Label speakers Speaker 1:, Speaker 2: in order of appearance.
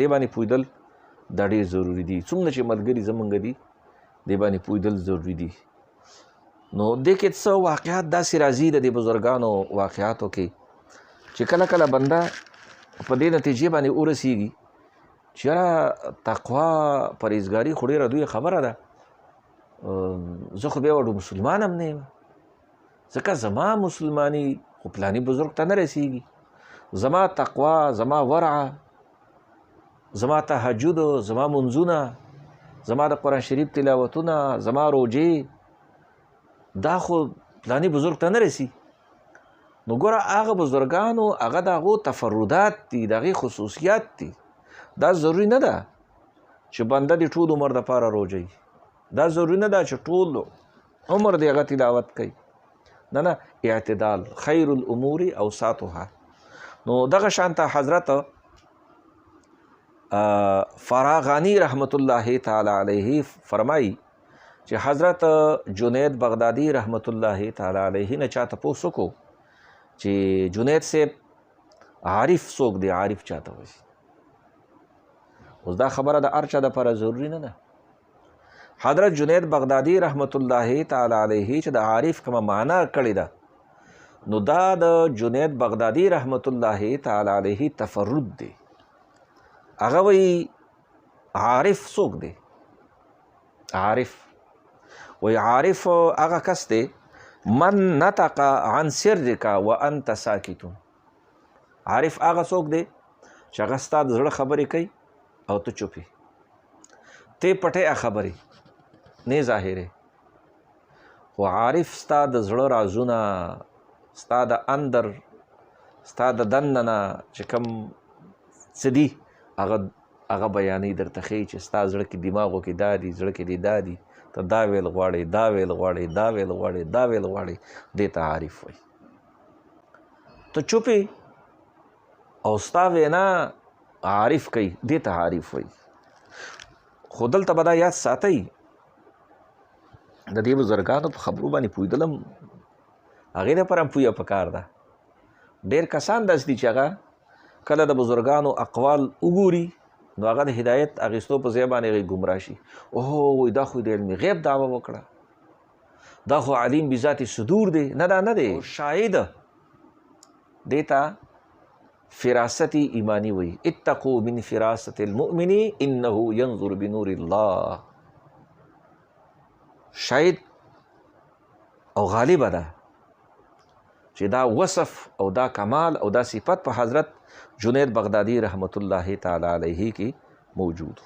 Speaker 1: دې باندې پوهېدل دا ډېر ضروري دي. څومره چې ملګري زمونږ دي دې باندې پوهېدل ضروري دي. نو دې کې څه واقعات داسې راځي د دې بزرګانو واقعاتو کې چې کله کله بنده په دې نتیجې باندې ورسېږي چې یاره تقوا پرهیزګاري خو ډېره دوی خبره ده، زه خو بیا وړو مسلمان هم نه یم، ځکه زما مسلماني خو پلاني بزرګ ته نه رسېږي، زما تقوا، زما ورع، زما تهجد، زما منځونه، زما د قرآن شریف تلاوتونه، زما روجې، دا خو پلاني بزرګ ته نه رسي. نو ګوره هغه بزرګانو هغه د هغو تفردات دي، د هغې خصوصیات دي. دا ضروري نه ده چې بنده د ټول عمر دپاره روجه وي، دا ضروري نه ده چې ټول عمر د هغه تلاوت کوي، نه نه، اعتدال خیر الامور اوساطها. نو دغه شانته حضرت فراغانی رحمت الله تعالی علیه فرمایي چې حضرت جنید بغدادي رحمت الله تعالی علیه نه چا تپوس وکړو چې جنید صاحب عارف څوک دی، عارف چاته وایي. اوس دا خبره د هر چا دپاره ضروري نه ده. حضرت جنید بغدادي رحمت الله تعالی علیه چې د عارف کومه معنا کړې ده، نو دا د جنید بغدادي رحمت الله تعالی علیه تفرد دی. هغه وایي عارف څوک دی؟ عارف وایي عارف هغه کس دی من نطق عن سرک وانت ساکت. عارف هغه څوک دی چې هغه ستا د زړه خبرې کوي او ته چوپې، ته پټې خبرې نه ظاهرې، خو عارف ستا د زړه رازونه، ستا د اندر، ستا د دننه چې کوم څه دي هغه بیانوي درته ښیي چې ستا زړه کې دماغو کې دا دي، زړه کې دې دا دي، ته دا ویل غواړې، دا ویل غواړې، دا ویل غواړې، دا ویل غواړې، دې ته عارف وایي. ته چوپې او ستا وینا عارف کوي، دې ته عارف وایي. خو دلته به دا یاد ساتئ د دې بزرګانو په خبرو باندې پوهېدل هم هغې دپاره هم پوهه پکار ده. ډېر کسان داسې دي چې هغه کله د بزرګانو اقوال وګوري نو هغه د هدایت اخیستو په ځای باندې هغې ګمراه شي. اوهو دا خو د علم غیب دعوه وکړه، دا خو علیم بذات صدور دی. نه دا نه دی، شاهد دې ته فراست ایمانی وایي. اتقوا من فراست المؤمن انه ينظر بنور الله. شاهد او غالبه ده چې دا وصف او دا کمال او دا صفت په حضرت جنید بغدادي رحمت الله تعالی علیه کې موجود.